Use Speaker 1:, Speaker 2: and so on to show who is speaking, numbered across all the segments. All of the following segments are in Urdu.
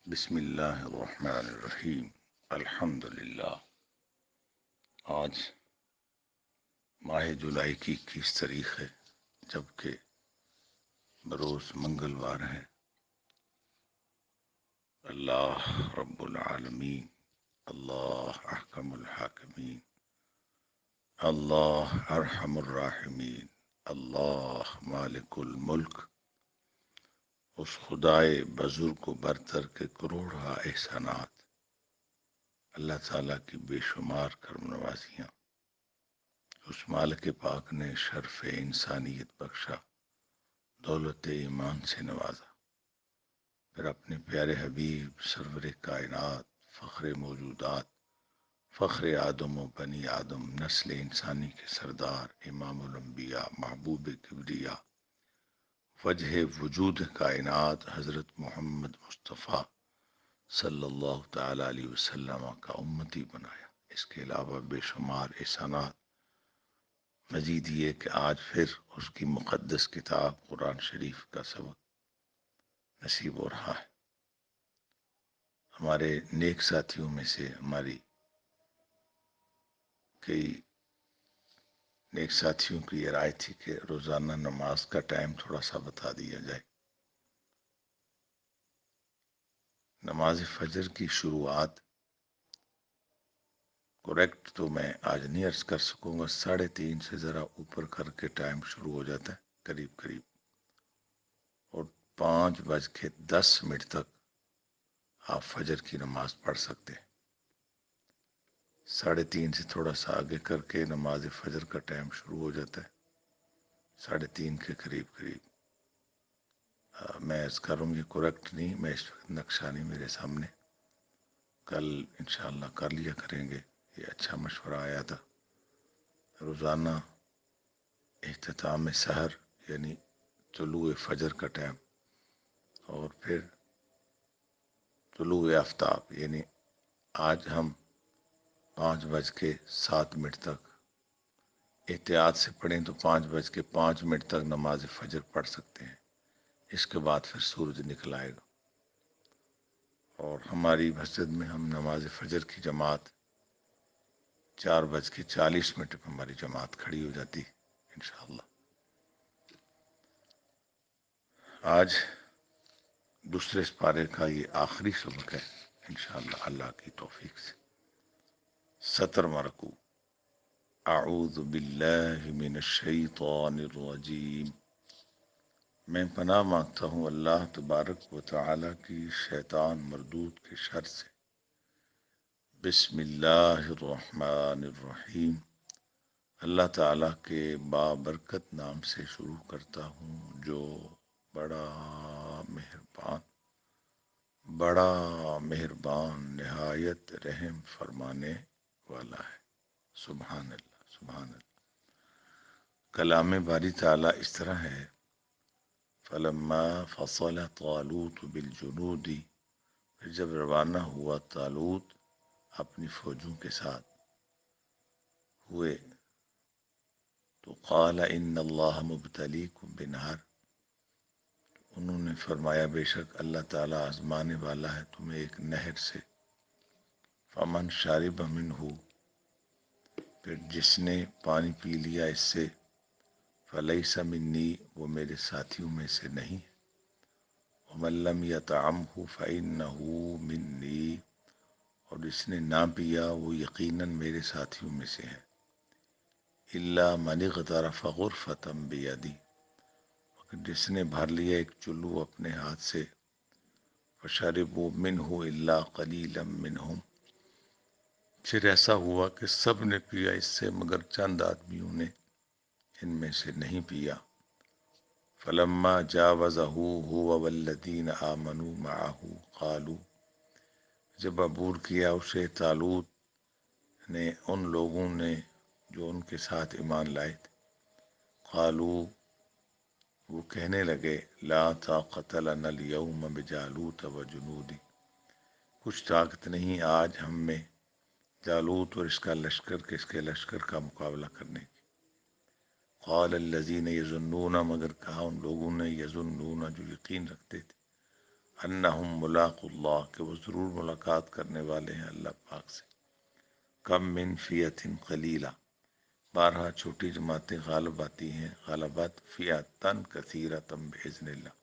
Speaker 1: بسم اللہ الرحمن الرحیم۔ الحمد للہ۔ آج ماہ جولائی کی 21 ہے، جبکہ بروز منگلوار ہے۔ اللہ رب العالمین، اللہ احکم الحاکمین، اللہ ارحم الراحمین، اللہ مالک الملک، اس خدائے بزرگ و برتر کے کروڑہ احسانات، اللہ تعالیٰ کی بے شمار کرم نوازیاں، اس مالک پاک نے شرف انسانیت بخشا، دولت ایمان سے نوازا، پھر اپنے پیارے حبیب سرور کائنات، فخر موجودات، فخر آدم و بنی آدم، نسل انسانی کے سردار، امام الانبیاء، محبوب کبریا، وجہ وجود کائنات، حضرت محمد مصطفیٰ صلی اللہ تعالی علیہ وسلم کا امتی بنایا۔ اس کے علاوہ بے شمار احسانات، مزید یہ کہ آج پھر اس کی مقدس کتاب قرآن شریف کا سبق نصیب ہو رہا ہے۔ ہمارے نیک ساتھیوں میں سے ہماری کئی نیک ساتھیوں کی یہ رائے تھی کہ روزانہ نماز کا ٹائم تھوڑا سا بتا دیا جائے۔ نماز فجر کی شروعات کریکٹ تو میں آج نہیں عرض کر سکوں گا، 3:30 سے ذرا اوپر کر کے ٹائم شروع ہو جاتا ہے قریب قریب، اور 5:10 تک آپ فجر کی نماز پڑھ سکتے ہیں۔ 3:30 سے تھوڑا سا آگے کر کے نماز فجر کا ٹائم شروع ہو جاتا ہے 3:30 کے قریب قریب۔ میں عرض کروں یہ کریکٹ نہیں، میں اس وقت نقشہ نہیں میرے سامنے، کل انشاءاللہ کر لیا کریں گے۔ یہ اچھا مشورہ آیا تھا۔ روزانہ اختتام سحر یعنی طلوع فجر کا ٹائم، اور پھر طلوع آفتاب، یعنی آج ہم 5:07 تک احتیاط سے پڑھیں تو 5:05 تک نماز فجر پڑھ سکتے ہیں۔ اس کے بعد پھر سورج نکل آئے گا، اور ہماری مسجد میں ہم نماز فجر کی جماعت 4:40 پہ ہماری جماعت کھڑی ہو جاتی انشاءاللہ۔ آج دوسرے پارے کا یہ آخری سبق ہے انشاءاللہ اللہ کی توفیق سے۔ 17واں رکوع۔ اعوذ باللہ من الشیطان الرجیم۔ میں پناہ مانگتا ہوں اللہ تبارک و تعالی کی شیطان مردود کے شر سے۔ بسم اللہ الرحمن الرحیم۔ اللہ تعالی کے بابرکت نام سے شروع کرتا ہوں جو بڑا مہربان نہایت رحم فرمانے والا ہے۔ سبحان اللہ، سبحان اللہ۔ کلام باری تعالی اس طرح ہے: فلما فصل طالوت بالجنود، پھر جب روانہ ہوا طالوت اپنی فوجوں کے ساتھ ہوئے، تو قال ان اللہ مبتلیکم بنہر، انہوں نے فرمایا بے شک اللہ تعالیٰ آزمانے والا ہے تمہیں ایک نہر سے۔ فمن شارب منہ، پھر جس نے پانی پی لیا اس سے، فلیس منی، وہ میرے ساتھیوں میں سے نہیں۔ ومن لم یطعمہ فإنہ منی، اور جس نے نہ پیا وہ یقیناً میرے ساتھیوں میں سے ہے۔ الا من اغترف غرفۃ بیدی، جس نے بھر لیا ایک چلو اپنے ہاتھ سے۔ فشربوا منہ الا قلیلا منہم، پھر ایسا ہوا کہ سب نے پیا اس سے مگر چند آدمیوں نے ان میں سے نہیں پیا۔ فلما جاوزہ هو والذین آمنوا معه قالوا، جب عبور کیا اسے طالوت نے ان لوگوں نے جو ان کے ساتھ ایمان لائے تھے، قالوا، وہ کہنے لگے، لا طاقت لنا اليوم بجالوت وجنودی، کچھ طاقت نہیں آج ہم میں جالوت اور اس کا لشکر کے اس کے لشکر کا مقابلہ کرنے کی۔ قال الذین یظنون، مگر کہا ان لوگوں نے، یظنون جو یقین رکھتے تھے، انہم ملاق اللہ، کہ وہ ضرور ملاقات کرنے والے ہیں اللہ پاک سے. کم من فیۃ قلیلہ، بارہا چھوٹی جماعتیں غالب آتی ہیں، غالبات فیاتن کثیرۃ باذن اللہ،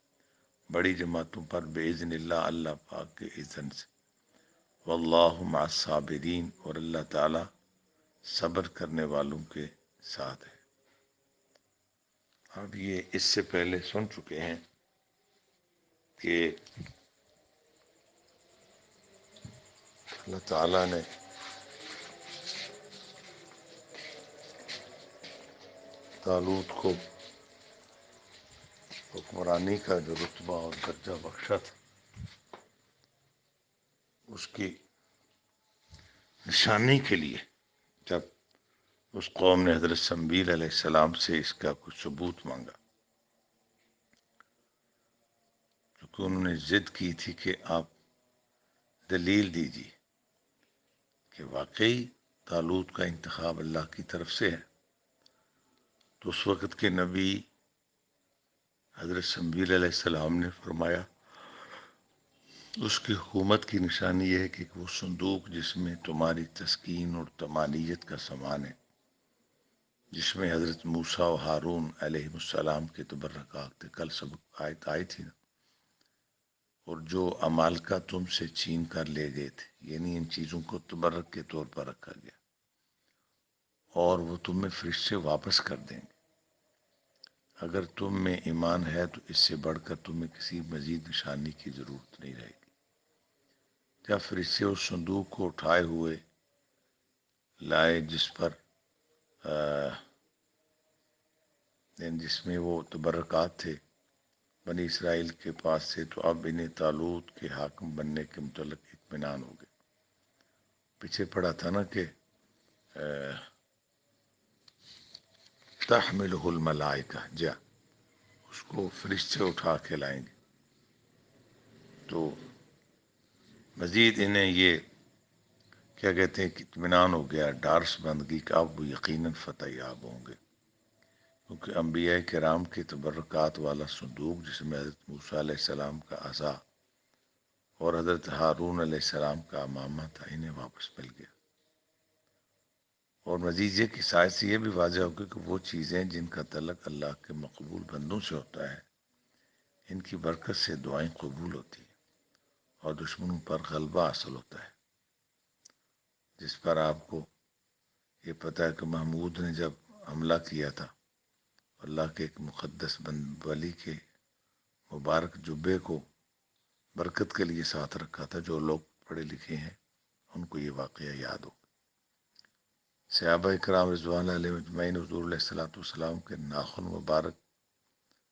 Speaker 1: بڑی جماعتوں پر باذن اللہ، اللہ پاک کے اذن سے. واللہ مع الصابرین، اور اللہ تعالی صبر کرنے والوں کے ساتھ ہے. اب یہ اس سے پہلے سن چکے ہیں کہ اللہ تعالیٰ نے طالوت کو حکمرانی کا جو رتبہ اور درجہ بخشا تھا، اس کی نشانی کے لیے جب اس قوم نے حضرت شمویل علیہ السلام سے اس کا کچھ ثبوت مانگا، کیونکہ انہوں نے ضد کی تھی کہ آپ دلیل دیجیے کہ واقعی طالوت کا انتخاب اللہ کی طرف سے ہے. تو اس وقت کے نبی حضرت شمویل علیہ السلام نے فرمایا اس کی حکومت کی نشانی یہ ہے کہ وہ صندوق جس میں تمہاری تسکین اور طمانینت کا سامان ہے، جس میں حضرت موسیٰ و ہارون علیہ السلام کے تبرکات تھے، کل سبق آیت آئی تھی نا، اور جو عمالقہ تم سے چھین کر لے گئے تھے، یعنی ان چیزوں کو تبرک کے طور پر رکھا گیا، اور وہ تمہیں فرشتے واپس کر دیں گے. اگر تم میں ایمان ہے تو اس سے بڑھ کر تمہیں کسی مزید نشانی کی ضرورت نہیں رہے گی. جب فرشتے اس صندوق کو اٹھائے ہوئے لائے جس میں وہ تبرکات تھے بنی اسرائیل کے پاس سے، تو اب انہیں طالوت کے حاکم بننے کے متعلق اطمینان ہو گیا. پیچھے پڑا تھا نا کہ تحملہ الملائکہ، جا اس کو فرشتے اٹھا کے لائیں گے. تو مزید انہیں یہ کیا کہتے ہیں کہ اطمینان ہو گیا، ڈارس بندگی کا، اب وہ یقیناً فتح یاب ہوں گے. کیونکہ انبیاء کرام کے تبرکات والا صندوق جس میں حضرت موسیٰ علیہ السلام کا عصا اور حضرت ہارون علیہ السلام کا امامہ تھا، انہیں واپس مل گیا. اور مزید یہ کہ شاید سے یہ بھی واضح ہوگا کہ وہ چیزیں جن کا تعلق اللہ کے مقبول بندوں سے ہوتا ہے، ان کی برکت سے دعائیں قبول ہوتی ہیں اور دشمنوں پر غلبہ حاصل ہوتا ہے. جس پر آپ کو یہ پتہ ہے کہ محمود نے جب حملہ کیا تھا، اللہ کے ایک مقدس ولی کے مبارک جبے کو برکت کے لیے ساتھ رکھا تھا. جو لوگ پڑھے لکھے ہیں ان کو یہ واقعہ یاد ہو. صحابہ کرام رضوان اللہ علیہ اجمعین حضور علیہ الصلوۃ والسلام کے ناخن مبارک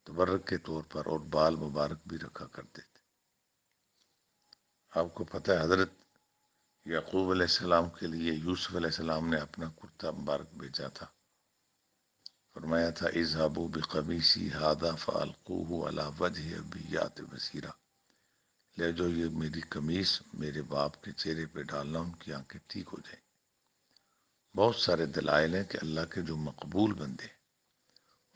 Speaker 1: تبرک کے طور پر اور بال مبارک بھی رکھا کرتے تھے. آپ کو پتہ ہے حضرت یعقوب علیہ السلام کے لیے یوسف علیہ السلام نے اپنا کرتا مبارک بھیجا تھا. فرمایا تھا اذهبوا بقمیصی هذا فالقوه على وجه ابی یأت بصیرا، لے جو یہ میری قمیص میرے باپ کے چہرے پہ ڈالنا، ان کی آنکھیں ٹھیک ہو جائیں. بہت سارے دلائل ہیں کہ اللہ کے جو مقبول بندے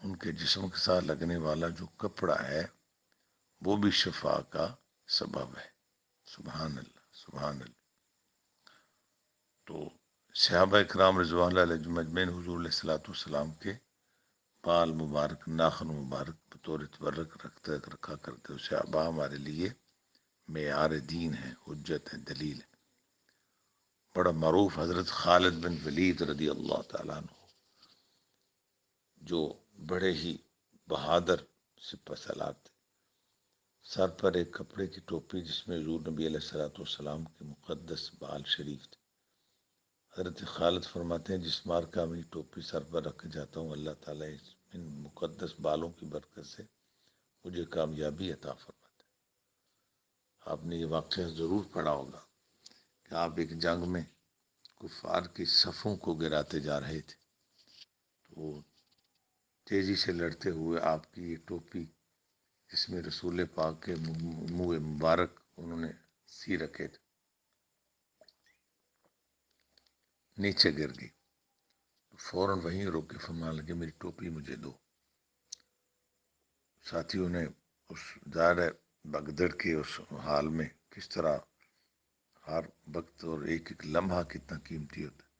Speaker 1: ان کے جسم کے ساتھ لگنے والا جو کپڑا ہے وہ بھی شفا کا سبب ہے. سبحان اللہ، سبحان اللہ. تو صحابہ اکرام رضوان اللہ علیہ مجمعین حضور علیہ الصلوۃ والسلام کے بال مبارک، ناخن مبارک بطور تبرک رکھا کرتے. صحابہ ہمارے لیے معیار دین ہے، حجت ہے، دلیل ہے. بڑا معروف حضرت خالد بن ولید رضی اللہ تعالیٰ عنہ، جو بڑے ہی بہادر سپہ سالار تھے، سر پر ایک کپڑے کی ٹوپی جس میں حضور نبی علیہ الصلوۃ والسلام کے مقدس بال شریف تھے. حضرت خالد فرماتے ہیں جس مارکہ میں ٹوپی سر پر رکھ جاتا ہوں، اللہ تعالیٰ ان مقدس بالوں کی برکت سے مجھے کامیابی عطا فرماتا ہے. آپ نے یہ واقعہ ضرور پڑھا ہوگا کہ آپ ایک جنگ میں کفار کی صفوں کو گراتے جا رہے تھے، تو تیزی سے لڑتے ہوئے آپ کی یہ ٹوپی جس میں رسول پاک کے منہ مبارک انہوں نے سی رکھے تھے نیچے گر گئی. فوراً وہیں روک کے فرمانے لگے میری ٹوپی مجھے دو. ساتھیوں نے اس ظاہر ہے بگدڑ کے اس حال میں کس طرح ہر وقت اور ایک ایک لمحہ کتنا قیمتی ہوتا ہے.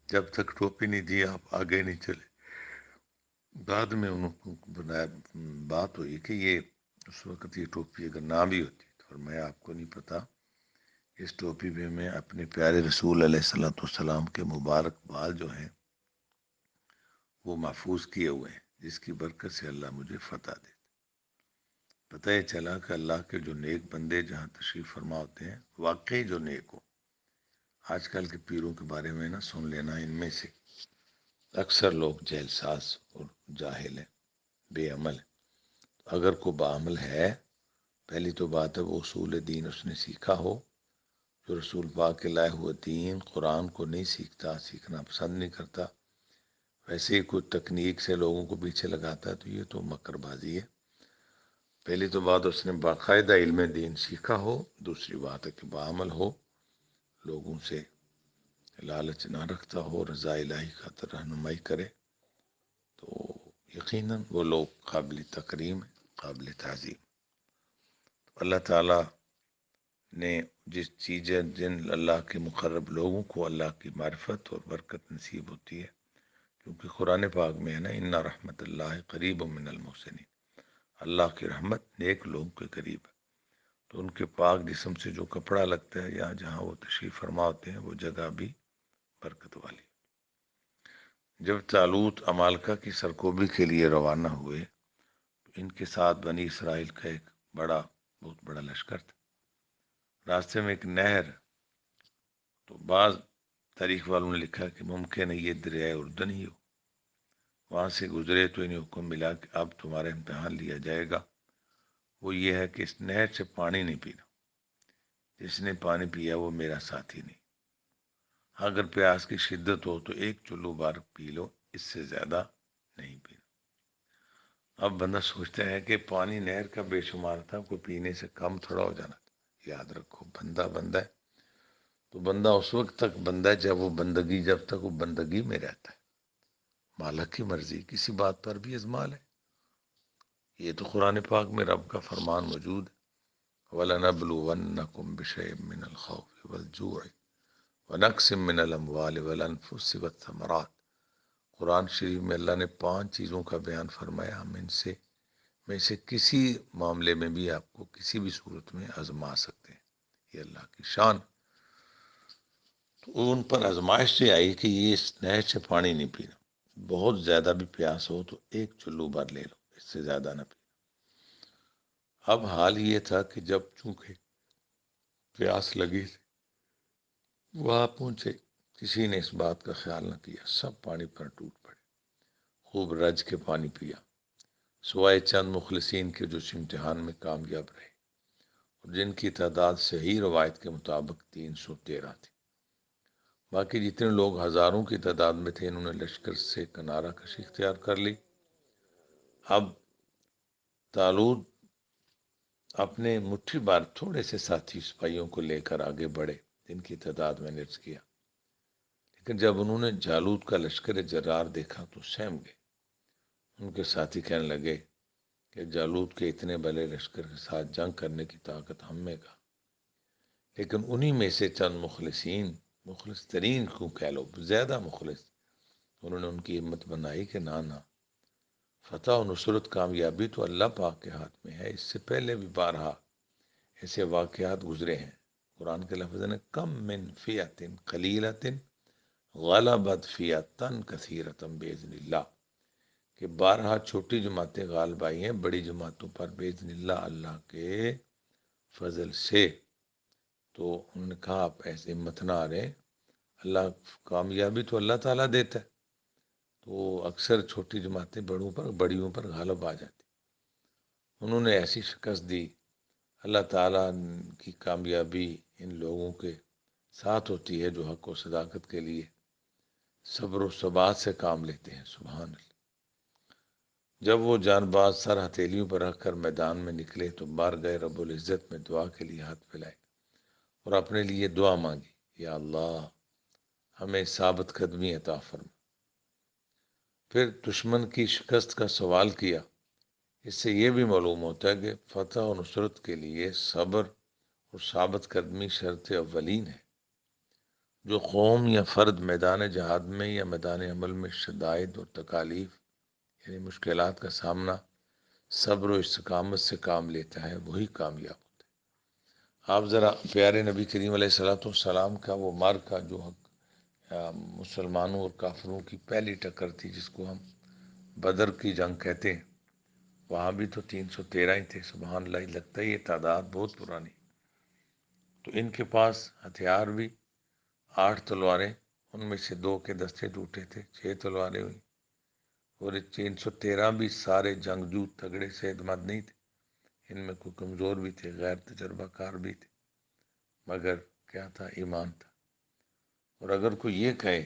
Speaker 1: جب تک ٹوپی نہیں دی آپ آگے نہیں چلے. بعد میں انہوں کو بنایا بات ہوئی کہ یہ اس وقت یہ ٹوپی اگر نہ بھی ہوتی تو فرمایا آپ کو نہیں پتا اس ٹوپی پہ میں اپنے پیارے رسول علیہ الصلوۃ والسلام کے مبارک بال جو ہیں وہ محفوظ کیے ہوئے ہیں، جس کی برکت سے اللہ مجھے فتح دے. پتہ یہ چلا کہ اللہ کے جو نیک بندے جہاں تشریف فرما ہوتے ہیں واقعی جو نیک ہو. آج کل کے پیروں کے بارے میں نہ سن لینا، ان میں سے اکثر لوگ جہل ساز اور جاہل ہیں، بے عمل ہیں. اگر کوئی بعمل ہے، پہلی تو بات ہے وہ اصول دین اس نے سیکھا ہو. جو رسول پاک کے لائے ہوئے دین قرآن کو نہیں سیکھتا، سیکھنا پسند نہیں کرتا، ویسے ہی کوئی تکنیک سے لوگوں کو پیچھے لگاتا ہے، تو یہ تو مکر بازی ہے. پہلی تو بات اس نے باقاعدہ علم دین سیکھا ہو. دوسری بات ہے کہ بعمل ہو، لوگوں سے لالچ نہ رکھتا ہو، رضا الہی خاطر رہنمائی کرے، تو یقیناً وہ لوگ قابل تکریم ہیں، قابل تعظیم. اللہ تعالیٰ نے جس چیزیں جن اللہ کے مقرب لوگوں کو اللہ کی معرفت اور برکت نصیب ہوتی ہے، کیونکہ قرآن پاک میں ہے نا ان رحمت اللہ قریب من المحسنین، اللہ کی رحمت نیک لوگوں کے قریب ہے. تو ان کے پاک جسم سے جو کپڑا لگتا ہے یا جہاں وہ تشریف فرما ہوتے ہیں وہ جگہ بھی برکت والی. جب طالوت عمالقہ کی سرکوبی کے لیے روانہ ہوئے تو ان کے ساتھ بنی اسرائیل کا ایک بہت بڑا لشکر تھا. راستے میں ایک نہر، تو بعض تاریخ والوں نے لکھا کہ ممکن ہے یہ دریائے اردن ہی ہو. وہاں سے گزرے تو انہیں حکم ملا کہ اب تمہارا امتحان لیا جائے گا. وہ یہ ہے کہ اس نہر سے پانی نہیں پینا، جس نے پانی پیا وہ میرا ساتھی نہیں. اگر پیاس کی شدت ہو تو ایک چلو بار پی لو، اس سے زیادہ نہیں پینا. اب بندہ سوچتا ہے کہ پانی نہر کا بے شمار تھا، کوئی پینے سے کم تھوڑا ہو جانا تھا. یاد رکھو بندہ ہے تو بندہ اس وقت تک بندہ ہے جب تک وہ بندگی میں رہتا ہے. مالک کی مرضی کسی بات پر بھی ازمال ہے. یہ تو قرآن پاک میں رب کا فرمان موجود ہے، وَلَنَبْلُوَنَّكُمْ بِشَيْءٍ مِّنَ الْخَوْفِ وَالْجُوعِ وَنَقْصٍ مِّنَ الْأَمْوَالِ وَالْأَنفُسِ وَالثَّمَرَاتِ. قرآن شریف میں اللہ نے 5 چیزوں کا بیان فرمایا، ہم میں سے کسی معاملے میں بھی آپ کو کسی بھی صورت میں آزما سکتے ہیں. یہ اللہ کی شان. تو ان پر آزمائش سے آئی کہ یہ اس نہر سے پانی نہیں پینا. بہت زیادہ بھی پیاس ہو تو ایک چلو بھر لے لو، اس سے زیادہ نہ پینا. اب حال یہ تھا کہ جب چونکہ پیاس لگی تھی وہاں پہنچے، کسی نے اس بات کا خیال نہ کیا، سب پانی پر ٹوٹ پڑے، خوب رج کے پانی پیا، سوائے چند مخلصین کے جو اس امتحان میں کامیاب رہے اور جن کی تعداد صحیح روایت کے مطابق 313 تھی. باقی جتنے لوگ ہزاروں کی تعداد میں تھے انہوں نے لشکر سے کنارہ کشی اختیار کر لی. اب طالوت اپنے مٹھی بار تھوڑے سے ساتھی سپاہیوں کو لے کر آگے بڑھے جن کی تعداد میں نے عرض کیا، لیکن جب انہوں نے جالوت کا لشکر جرار دیکھا تو سہم گئے. ان کے ساتھی کہنے لگے کہ جالوت کے اتنے بڑے لشکر کے ساتھ جنگ کرنے کی طاقت ہم میں کا. لیکن انہی میں سے چند مخلص ترین کو کہہ لو، زیادہ مخلص، انہوں نے ان کی ہمت بنائی کہ نہ، فتح و نصرت کامیابی تو اللہ پاک کے ہاتھ میں ہے. اس سے پہلے بھی بارہا ایسے واقعات گزرے ہیں. قرآن کے لفظ نے کم من فیۃ قلیلۃ غلبت فیۃ کثیرۃ باذن اللہ، کہ بارہا چھوٹی جماعتیں غالب آئی ہیں بڑی جماعتوں پر باذن اللہ، اللہ کے فضل سے. تو انہوں نے کہا آپ ایسے ہمت نہ آ رہے، اللہ کامیابی تو اللہ تعالیٰ دیتا ہے، تو اکثر چھوٹی جماعتیں بڑیوں پر غالب آ جاتی. انہوں نے ایسی شکست دی. اللہ تعالیٰ کی کامیابی ان لوگوں کے ساتھ ہوتی ہے جو حق و صداقت کے لیے صبر و ثبات سے کام لیتے ہیں. سبحان اللہ. جب وہ جان باز سر ہتھیلیوں پر رکھ کر میدان میں نکلے تو بارگاہ رب العزت میں دعا کے لیے ہاتھ پھیلائے اور اپنے لیے دعا مانگی، یا اللہ ہمیں ثابت قدمی عطا فرما. پھر دشمن کی شکست کا سوال کیا، اس سے یہ بھی معلوم ہوتا ہے کہ فتح و نصرت کے لیے صبر اور ثابت قدمی شرط اولین ہے۔ جو قوم یا فرد میدان جہاد میں یا میدان عمل میں شدائد اور تکالیف یعنی مشکلات کا سامنا صبر و استقامت سے کام لیتا ہے وہی کامیاب ہوتا ہے۔ آپ ذرا پیارے نبی کریم علیہ الصلوۃ والسلام کا وہ معرکہ جو مسلمانوں اور کافروں کی پہلی ٹکر تھی جس کو ہم بدر کی جنگ کہتے ہیں، وہاں بھی تو 313 ہی تھے، سبحان اللہ، لگتا ہے یہ تعداد بہت پرانی۔ تو ان کے پاس ہتھیار بھی 8 تلواریں، ان میں سے 2 کے دستے ٹوٹے تھے، 6 تلواریں ہوئی، اور 313 بھی سارے جنگجو تگڑے صحت مند نہیں تھے، ان میں کوئی کمزور بھی تھے، غیر تجربہ کار بھی تھے، مگر کیا تھا؟ ایمان تھا۔ اور اگر کوئی یہ کہے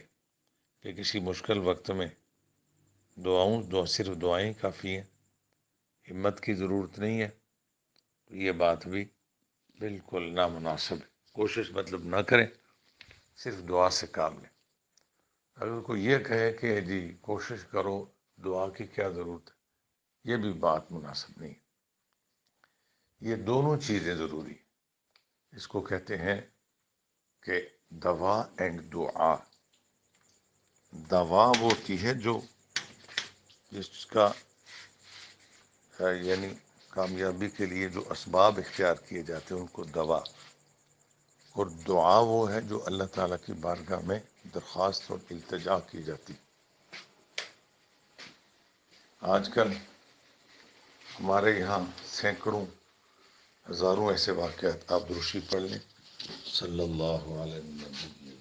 Speaker 1: کہ کسی مشکل وقت میں صرف دعائیں کافی ہیں، ہمت کی ضرورت نہیں ہے، تو یہ بات بھی بالکل نامناسب ہے۔ کوشش مطلب نہ کریں، صرف دعا سے کام لیں۔ اگر کوئی یہ کہے کہ جی کوشش کرو، دعا کی کیا ضرورت ہے، یہ بھی بات مناسب نہیں ہے۔ یہ دونوں چیزیں ضروری ہیں۔ اس کو کہتے ہیں کہ دوا اینڈ دعا۔ دوا وہ ہوتی ہے جس کا یعنی کامیابی کے لیے جو اسباب اختیار کیے جاتے ہیں ان کو دوا، اور دعا وہ ہے جو اللہ تعالیٰ کی بارگاہ میں درخواست اور التجا کی جاتی۔ آج کل ہمارے یہاں سینکڑوں ہزاروں ایسے واقعات، آپ درشی پڑھ لیں، صلی اللہ علیہ وسلم۔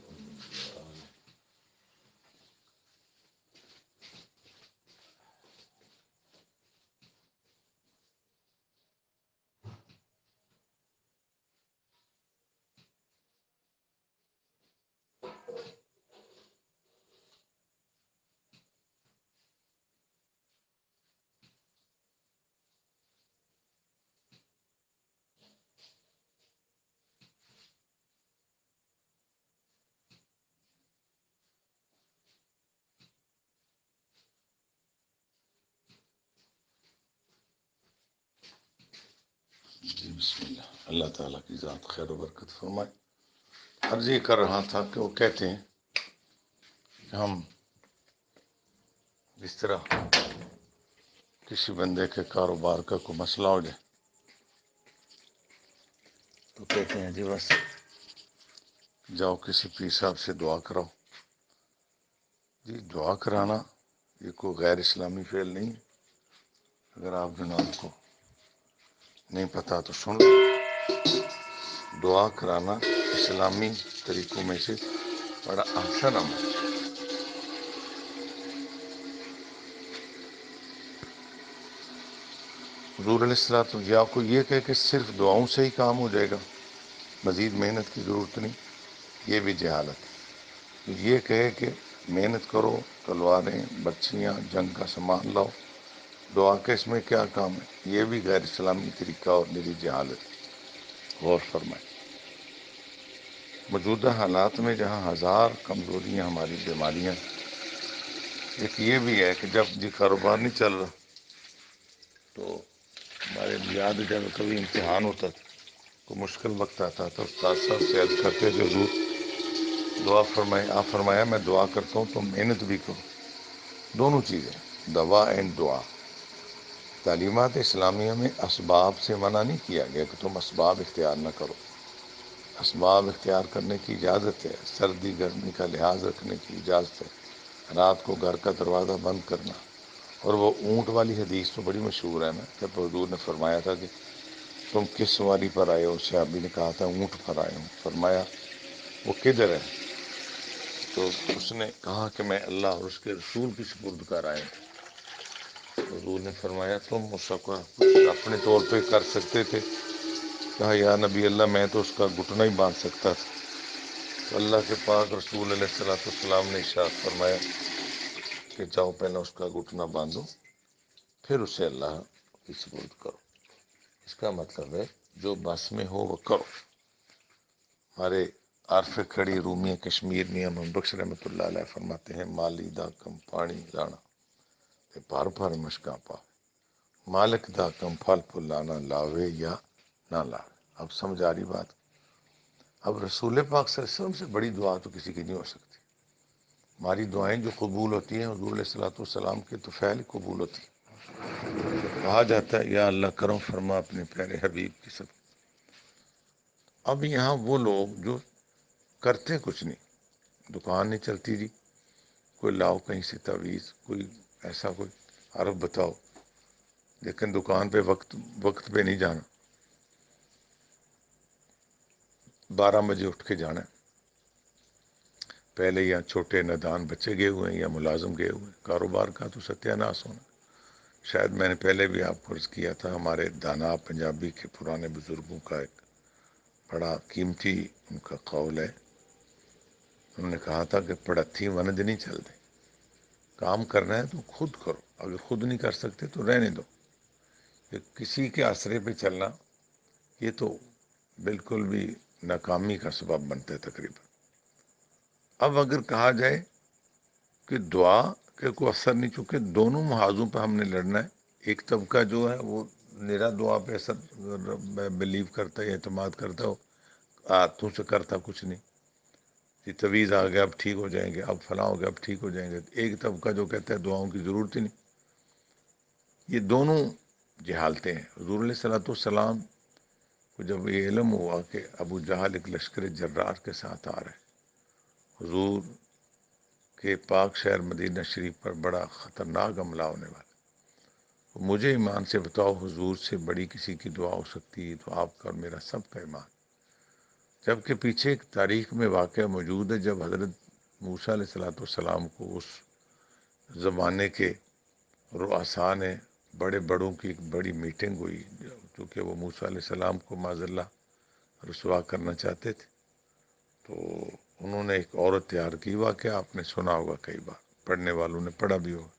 Speaker 1: جی بسم اللہ، اللہ تعالیٰ کی ذات خیر و برکت فرمائے۔ عرض یہ کر رہا تھا کہ وہ کہتے ہیں کہ ہم جس طرح کسی بندے کے کاروبار کا کوئی مسئلہ ہو جائے تو کہتے ہیں جی بس جاؤ کسی پیر صاحب سے دعا کراؤ۔ جی دعا کرانا یہ کوئی غیر اسلامی فعل نہیں ہے۔ اگر آپ جناب کو نہیں پتا تو سن لو، دعا کرانا اسلامی طریقوں میں سے بڑا احسن عمل ہے۔ حضور علیہ السلام یا کو یہ کہے کہ صرف دعاؤں سے ہی کام ہو جائے گا، مزید محنت کی ضرورت نہیں، یہ بھی جہالت ہے۔ یہ کہے کہ محنت کرو، تلواریں، بچیاں، جنگ کا سامان لاؤ، دعا کے اس میں کیا کام ہے، یہ بھی غیر اسلامی طریقہ اور میری جہالت ہے۔ غور فرمائیں، موجودہ حالات میں جہاں ہزار کمزوریاں، ہماری بیماریاں، ایک یہ بھی ہے کہ جب جی کاروبار نہیں چل رہا تو ہمارے یاد جب کبھی امتحان ہوتا تھا، کوئی مشکل وقت آتا تھا، استاد صاحب سے عرض کرتے جو حضور دعا فرمائے، آپ فرمایا میں دعا کرتا ہوں تو محنت بھی کرو۔ دونوں چیزیں، دوا اینڈ دعا۔ تعلیمات اسلامیہ میں اسباب سے منع نہیں کیا گیا کہ تم اسباب اختیار نہ کرو، اسباب اختیار کرنے کی اجازت ہے، سردی گرمی کا لحاظ رکھنے کی اجازت ہے، رات کو گھر کا دروازہ بند کرنا۔ اور وہ اونٹ والی حدیث تو بڑی مشہور ہے نا، جب حضور نے فرمایا تھا کہ تم کس سواری پر آئے ہو، صحابی نے کہا تھا اونٹ پر آئے ہوں، فرمایا وہ کدھر ہے؟ تو اس نے کہا کہ میں اللہ اور اس کے رسول کی سپرد کر آئے ہوں۔ حضور نے فرمایا تم اس کو اپنے طور پہ کر سکتے تھے؟ کہا یا نبی اللہ میں تو اس کا گھٹنا ہی باندھ سکتا تھا۔ تو اللہ کے پاک رسول علیہ الصلوۃ والسلام نے ارشاد فرمایا کہ جاؤ پہلے اس کا گھٹنا باندھو، پھر اسے اللہ کی سپرد کرو۔ اس کا مطلب ہے جو بس میں ہو وہ کرو۔ ہمارے عارف کھڑی رومی کشمیر میاں محمد بخش رحمۃ اللہ علیہ فرماتے ہیں مالی دا کم پانی لانا تے بھر بھر مشکاں پا، مالک دا کم پھل پھلانا لاوے یا نہ لاوے. اب سمجھ آ رہی بات. اب رسول پاک صلی اللہ علیہ وسلم سے بڑی دعا تو کسی کی نہیں ہو سکتی. ہماری دعائیں جو قبول ہوتی ہیں حضور علیہ الصلوۃ والسلام کے تو فعل قبول ہوتی ہیں. کہا جاتا ہے یا اللہ کرم فرما اپنے پیارے حبیب کی سب. اب یہاں وہ لوگ جو کرتے کچھ نہیں، دکان نہیں چلتی جی، کوئی لاؤ کہیں سے تعویذ، کوئی ایسا کوئی عرب بتاؤ، لیکن دکان پہ وقت پہ نہیں جانا، 12 بجے اٹھ کے جانا ہے. پہلے یا چھوٹے نادان بچے گئے ہوئے ہیں یا ملازم گئے ہوئے ہیں، کاروبار کا تو ستیہ ناش ہونا. شاید میں نے پہلے بھی آپ کو عرض کیا تھا، ہمارے دانا پنجابی کے پرانے بزرگوں کا ایک بڑا قیمتی ان کا قول ہے. انہوں نے کہا تھا کہ پڑتھی وند نہیں چلتے، کام کرنا ہے تو خود کرو، اگر خود نہیں کر سکتے تو رہنے دو. کہ کسی کے آسرے پہ چلنا یہ تو بالکل بھی ناکامی کا سبب بنتا ہے تقریباً. اب اگر کہا جائے کہ دعا کے کوئی اثر نہیں، چونکہ دونوں محاذوں پہ ہم نے لڑنا ہے. ایک طبقہ جو ہے وہ نرا دعا پہ اثر بلیو کرتا ہے، اعتماد کرتا ہو، ہاتھوں سے کرتا کچھ نہیں. یہ تویز آ گیا اب ٹھیک ہو جائیں گے، اب فلاں ہو گیا اب ٹھیک ہو جائیں گے. ایک طبقہ جو کہتا ہے دعاؤں کی ضرورت ہی نہیں. یہ دونوں جہالتیں ہیں. حضور علیہ الصلوۃ والسلام کو جب یہ علم ہوا کہ ابو جہل ایک لشکر جرار کے ساتھ آ رہے ہیں، حضور کے پاک شہر مدینہ شریف پر بڑا خطرناک حملہ ہونے والا، مجھے ایمان سے بتاؤ حضور سے بڑی کسی کی دعا ہو سکتی ہے تو آپ کا اور میرا سب کا ایمان. جبکہ پیچھے ایک تاریخ میں واقعہ موجود ہے، جب حضرت موسیٰ علیہ الصلوۃ والسلام کو اس زمانے کے رؤساء نے، بڑے بڑوں کی ایک بڑی میٹنگ ہوئی، چونکہ وہ موسیٰ علیہ السلام کو معاذ اللہ رسوا کرنا چاہتے تھے، تو انہوں نے ایک عورت تیار کی. واقعہ آپ نے سنا ہوگا کئی بار، پڑھنے والوں نے پڑھا بھی ہوگا،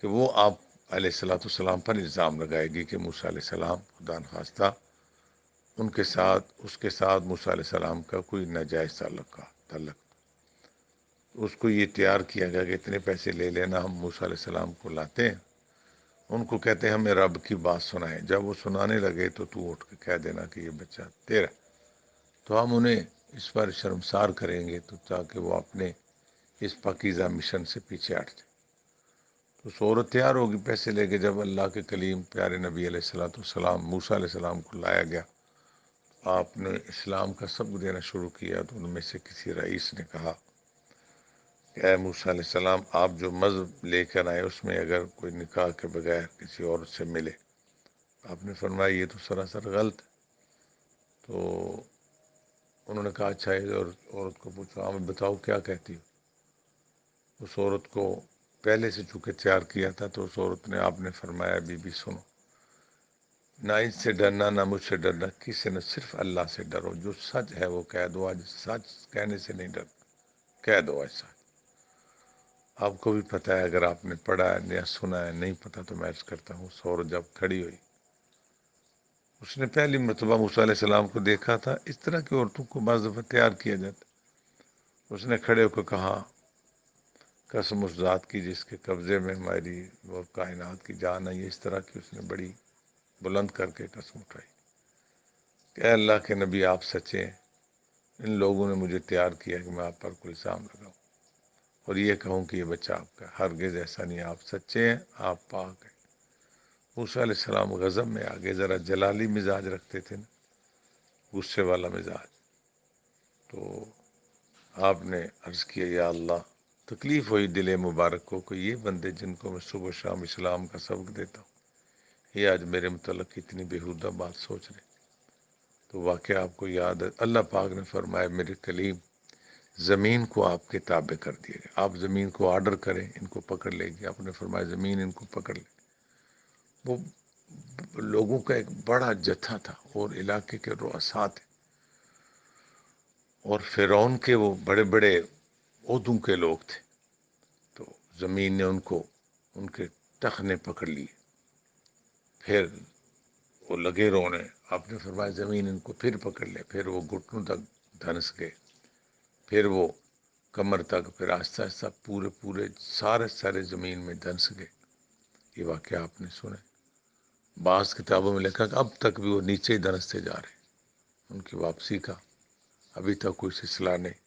Speaker 1: کہ وہ آپ علیہ الصلوۃ والسلام پر الزام لگائے گی کہ موسیٰ علیہ السلام خدا نخواستہ اس کے ساتھ موسیٰ علیہ السلام کا کوئی ناجائز تعلق. اس کو یہ تیار کیا گیا کہ اتنے پیسے لے لینا، ہم موسیٰ علیہ السلام کو لاتے ہیں، ان کو کہتے ہیں ہمیں رب کی بات سنائے. جب وہ سنانے لگے تو اٹھ کے کہہ دینا کہ یہ بچہ تیرا، تو ہم انہیں اس پر شرمسار کریں گے تو تاکہ وہ اپنے اس پاکیزہ مشن سے پیچھے ہٹ جائے. تو صورت تیار ہوگی پیسے لے کے. جب اللہ کے کلیم پیارے نبی علیہ الصلوۃ والسلام موسیٰ علیہ السلام کو لایا گیا، آپ نے اسلام کا سبق دینا شروع کیا، تو ان میں سے کسی رئیس نے کہا کہ اے موسیٰ علیہ السلام، آپ جو مذہب لے کر آئے اس میں اگر کوئی نکاح کے بغیر کسی عورت سے ملے، آپ نے فرمایا یہ تو سراسر غلط ہے. تو انہوں نے کہا اچھا ہے، اور عورت کو پوچھا ہمیں بتاؤ کیا کہتی ہو. اس عورت کو پہلے سے چونکہ تیار کیا تھا، تو اس عورت نے، آپ نے فرمایا بی بی سنو، نہ اس سے ڈرنا نہ مجھ سے ڈرنا، کس سے نہ، صرف اللہ سے ڈرو. جو سچ ہے وہ کہہ دو، آج سچ کہنے سے نہیں ڈر، کہہ دو آج سچ. آپ کو بھی پتہ ہے، اگر آپ نے پڑھا ہے یا سنا ہے، نہیں پتہ تو میں عرض کرتا ہوں. عورت جب کھڑی ہوئی، اس نے پہلی مرتبہ موسیٰ علیہ السلام کو دیکھا تھا. اس طرح کی عورتوں کو بعض دفعہ تیار کیا جاتا. اس نے کھڑے ہو کر کہا قسم اس ذات کی جس کے قبضے میں ہماری اور کائنات کی جان ہے. یہ اس طرح کی اس نے بڑی بلند کر کے قسم اٹھائی کہ اے اللہ کے نبی آپ سچے ہیں، ان لوگوں نے مجھے تیار کیا کہ میں آپ پر کوئی الزام لگاؤں اور یہ کہوں کہ یہ بچہ آپ کا. ہرگز ایسا نہیں، آپ سچے ہیں، آپ پاک ہیں. موسیٰ علیہ السلام غضب میں آگے، ذرا جلالی مزاج رکھتے تھے نا، غصے والا مزاج. تو آپ نے عرض کیا یا اللہ، تکلیف ہوئی دل مبارک کو کہ یہ بندے جن کو میں صبح و شام اسلام کا سبق دیتا ہوں، یہ آج میرے متعلق اتنی بیہودہ بات سوچ رہے. تو واقعہ آپ کو یاد ہے، اللہ پاک نے فرمایا میرے کلیم زمین کو آپ کے تابع کر دیا گیا، آپ زمین کو آرڈر کریں ان کو پکڑ لے گی. آپ نے فرمایا زمین ان کو پکڑ لے. وہ لوگوں کا ایک بڑا جتھا تھا اور علاقے کے رؤساء تھے اور فرعون کے وہ بڑے بڑے عہدوں کے لوگ تھے. تو زمین نے ان کے ٹخنے پکڑ لیے. پھر وہ لگے رونے. آپ نے فرمایا زمین ان کو پھر پکڑ لے. پھر وہ گھٹنوں تک دھنس گئے، پھر وہ کمر تک، پھر آہستہ آہستہ پورے سارے زمین میں دھنس گئے. یہ واقعہ آپ نے سنا. بعض کتابوں میں لکھا کہ اب تک بھی وہ نیچے ہی دھنستے جا رہے ہیں، ان کی واپسی کا ابھی تک کوئی سلسلہ نہیں۔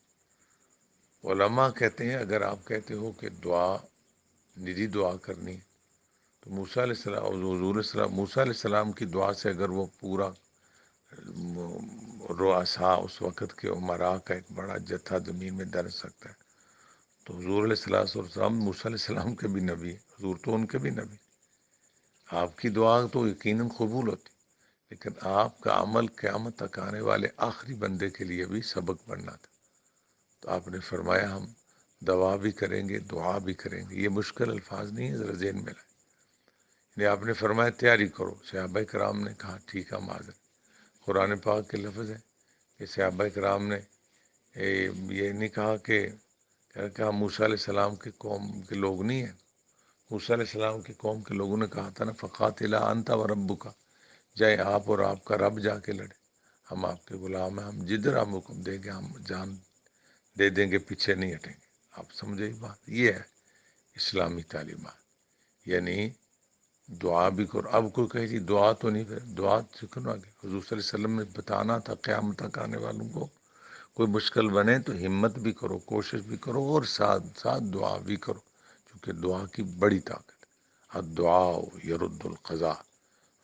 Speaker 1: علماء کہتے ہیں اگر آپ کہتے ہو کہ دعا نجی دعا کرنی ہے تو موسیٰ علیہ السلام اور حضور السلام موسیٰ علیہ السلام کی دعا سے اگر وہ پورا رؤساء اس وقت کے عمراء کا ایک بڑا جتھا زمین میں دھنس سکتا ہے، تو حضور علیہ السلام موسیٰ علیہ السلام کے بھی نبی ہیں، حضور تو ان کے بھی نبی۔ آپ کی دعا تو یقیناً قبول ہوتی، لیکن آپ کا عمل قیامت تک آنے والے آخری بندے کے لیے بھی سبق بننا تھا۔ تو آپ نے فرمایا ہم دعا بھی کریں گے، دعا بھی کریں گے۔ یہ مشکل الفاظ نہیں ہے، ذرا ذہن میں لائیں۔ یعنی آپ نے فرمایا تیاری کرو، صحابہ کرام نے کہا ٹھیک ہم حاضر۔ قرآن پاک کے لفظ ہے کہ صحابہ کرام نے یہ نہیں کہا کہ ہم موسیٰ علیہ السلام کے قوم کے لوگ نہیں ہیں۔ موسیٰ علیہ السلام کی قوم کے لوگوں نے کہا تھا نا فقاتلا انت و ربک، جائے آپ اور آپ کا رب جا کے لڑے، ہم آپ کے غلام ہیں، ہم جدھر ہم حکم دیں گے ہم جان دے دیں گے، پیچھے نہیں ہٹیں گے۔ آپ سمجھے بات، یہ ہے اسلامی تعلیمات۔ یعنی دعا بھی کرو۔ اب کوئی کہے جی دعا تو نہیں کرے، دعا سکھنا گے، حضور صلی اللہ علیہ وسلم نے بتانا تھا قیامت تک آنے والوں کو کوئی مشکل بنے تو ہمت بھی کرو، کوشش بھی کرو، اور ساتھ ساتھ دعا بھی کرو، کیونکہ دعا کی بڑی طاقت ہے۔ الدعاء یرد القضاء،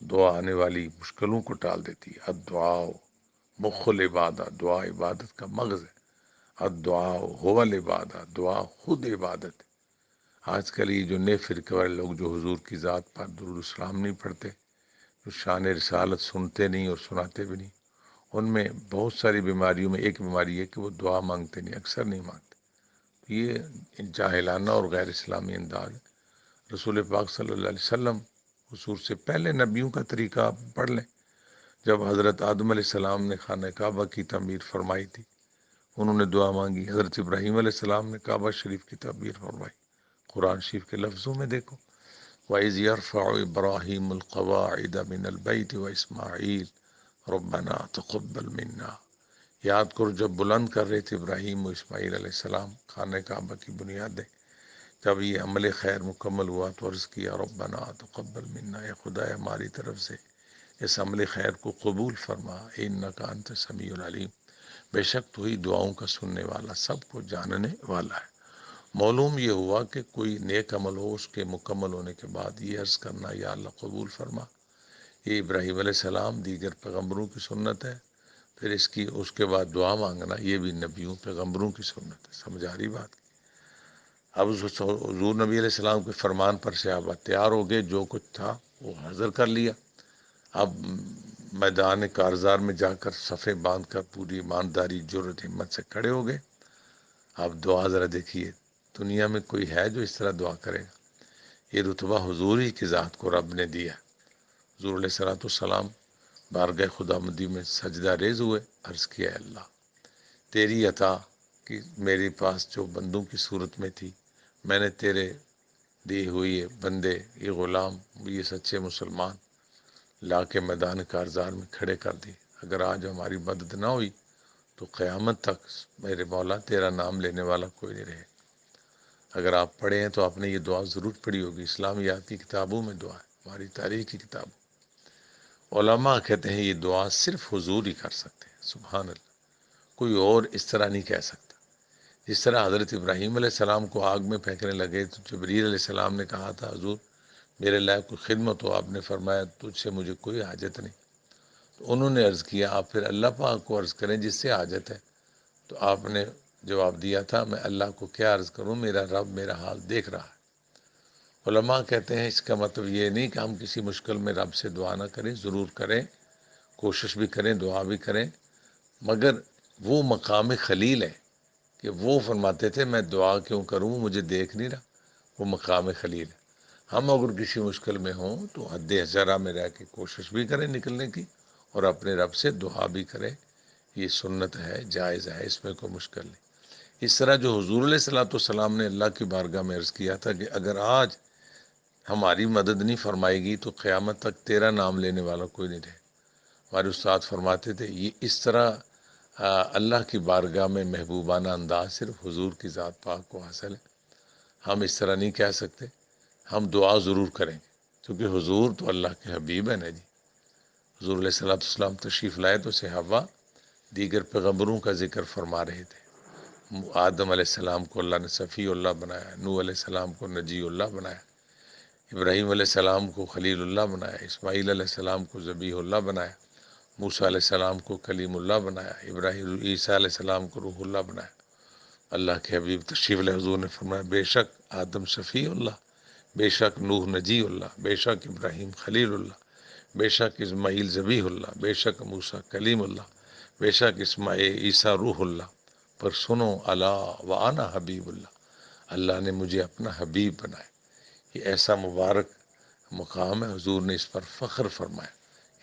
Speaker 1: دعا آنے والی مشکلوں کو ٹال دیتی ہے۔ الدعاء مخ العبادہ، دعا عبادت کا مغز ہے۔ الدعاء هو العبادہ، دعا خود عبادت ہے۔ آج کل یہ جو نئے فرقے والے لوگ جو حضور کی ذات پر درود السلام نہیں پڑھتے، جو شان رسالت سنتے نہیں اور سناتے بھی نہیں، ان میں بہت ساری بیماریوں میں ایک بیماری ہے کہ وہ دعا مانگتے نہیں، اکثر نہیں مانگتے۔ یہ جاہلانہ اور غیر اسلامی انداز ہے۔ رسول پاک صلی اللہ علیہ وسلم حضور سے پہلے نبیوں کا طریقہ آپ پڑھ لیں۔ جب حضرت آدم علیہ السلام نے خانہ کعبہ کی تعمیر فرمائی تھی، انہوں نے دعا مانگی۔ حضرت ابراہیم علیہ السلام نے کعبہ شریف کی تعمیر فرمائی۔ قرآن شریف کے لفظوں میں دیکھو، وَإِذْ يَرْفَعُ إِبْرَاهِيمُ الْقَوَاعِدَ مِنَ الْبَيْتِ وَإِسْمَاعِيلُ رَبَّنَا تَقَبَّلْ مِنَّا۔ یاد کرو جب بلند کر رہے تھے ابراہیم و اسماعیل علیہ السلام خانہ کعبہ کی بنیادیں، جب یہ عمل خیر مکمل ہوا تو عرض کیا ربنا تقبل منا، یا خدا ہماری طرف سے اس عمل خیر کو قبول فرما، انک انت السمیع العلیم، بے شک تو ہی دعاؤں کا سننے والا، سب کو جاننے والا ہے۔ معلوم یہ ہوا کہ کوئی نیک عمل ہو، اس کے مکمل ہونے کے بعد یہ عرض کرنا یا اللہ قبول فرما، یہ ابراہیم علیہ السلام دیگر پیغمبروں کی سنت ہے۔ پھر اس کے بعد دعا مانگنا یہ بھی نبیوں پیغمبروں کی سنت ہے۔ سمجھ آ رہی بات؟ اب حضور نبی علیہ السلام کے فرمان پر صحابہ تیار ہو گئے، جو کچھ تھا وہ حاضر کر لیا۔ اب میدان کارزار میں جا کر صفیں باندھ کر پوری ایمانداری جرت ہمت سے کھڑے ہو گئے۔ اب دعا ذرا دیکھیے، دنیا میں کوئی ہے جو اس طرح دعا کرے گا؟ یہ رتبہ حضور ہی کی ذات کو رب نے دیا۔ حضور علیہ السلام بارگاہ خدا مدی میں سجدہ ریز ہوئے، عرض کیا ہے اللہ تیری عطا کہ میرے پاس جو بندوں کی صورت میں تھی، میں نے تیرے دی ہوئی یہ بندے، یہ غلام، یہ سچے مسلمان لا کے میدان کارزار میں کھڑے کر دی۔ اگر آج ہماری مدد نہ ہوئی تو قیامت تک میرے مولا تیرا نام لینے والا کوئی نہیں رہے۔ اگر آپ پڑھے ہیں تو آپ نے یہ دعا ضرور پڑھی ہوگی، اسلامیات کی کتابوں میں دعا ہے، ہماری تاریخ کی کتاب۔ علماء کہتے ہیں یہ دعا صرف حضور ہی کر سکتے ہیں، سبحان اللہ، کوئی اور اس طرح نہیں کہہ سکتا۔ جس طرح حضرت ابراہیم علیہ السلام کو آگ میں پھینکنے لگے تو جبریل علیہ السلام نے کہا تھا حضور میرے لائق کوئی خدمت ہو، آپ نے فرمایا تجھ سے مجھے کوئی حاجت نہیں۔ تو انہوں نے عرض کیا آپ پھر اللہ پاک کو عرض کریں جس سے حاجت ہے۔ تو آپ نے جواب دیا تھا میں اللہ کو کیا عرض کروں، میرا رب میرا حال دیکھ رہا ہے۔ علماء کہتے ہیں اس کا مطلب یہ نہیں کہ ہم کسی مشکل میں رب سے دعا نہ کریں، ضرور کریں، کوشش بھی کریں، دعا بھی کریں، مگر وہ مقام خلیل ہے کہ وہ فرماتے تھے میں دعا کیوں کروں، مجھے دیکھ نہیں رہا، وہ مقام خلیل ہے۔ ہم اگر کسی مشکل میں ہوں تو حد حضرہ میں رہ کے کوشش بھی کریں نکلنے کی، اور اپنے رب سے دعا بھی کریں، یہ سنت ہے، جائز ہے، اس میں کوئی مشکل نہیں۔ اس طرح جو حضور علیہ السلام نے اللہ کی بارگاہ میں عرض کیا تھا کہ اگر آج ہماری مدد نہیں فرمائے گی تو قیامت تک تیرا نام لینے والا کوئی نہیں رہے۔ ہمارے استاد فرماتے تھے یہ اس طرح اللہ کی بارگاہ میں محبوبانہ انداز صرف حضور کی ذات پاک کو حاصل ہے، ہم اس طرح نہیں کہہ سکتے۔ ہم دعا ضرور کریں گے، کیونکہ حضور تو اللہ کے حبیب ہیں نا جی. حضور علیہ السلام تشریف لائے تو صحابہ دیگر پیغمبروں کا ذکر فرما رہے تھے. آدم علیہ السلام کو اللہ نے صفی اللہ بنایا، نوح علیہ السلام کو نجی اللہ بنایا، ابراہیم علیہ السلام کو خلیل اللہ بنایا، اسماعیل علیہ السلام کو ذبیح اللہ بنایا، موسیٰ علیہ السلام کو کلیم اللہ بنایا، ابراہیم عیسیٰ علیہ السلام کو روح اللہ بنایا. اللہ کے حبیب تشریف لائے، حضور نے فرمایا بے شک آدم شفیع اللہ، بے شک نوح نجی اللہ، بے شک ابراہیم خلیل اللہ، بے شک اسماعیل ذبیح اللہ، بے شک موسیٰ کلیم اللہ، بے شک اسماعیل عیسیٰ روح اللہ. پر سنو الا وانا حبیب اللہ، اللہ نے مجھے اپنا حبیب بنایا. یہ ایسا مبارک مقام ہے، حضور نے اس پر فخر فرمایا.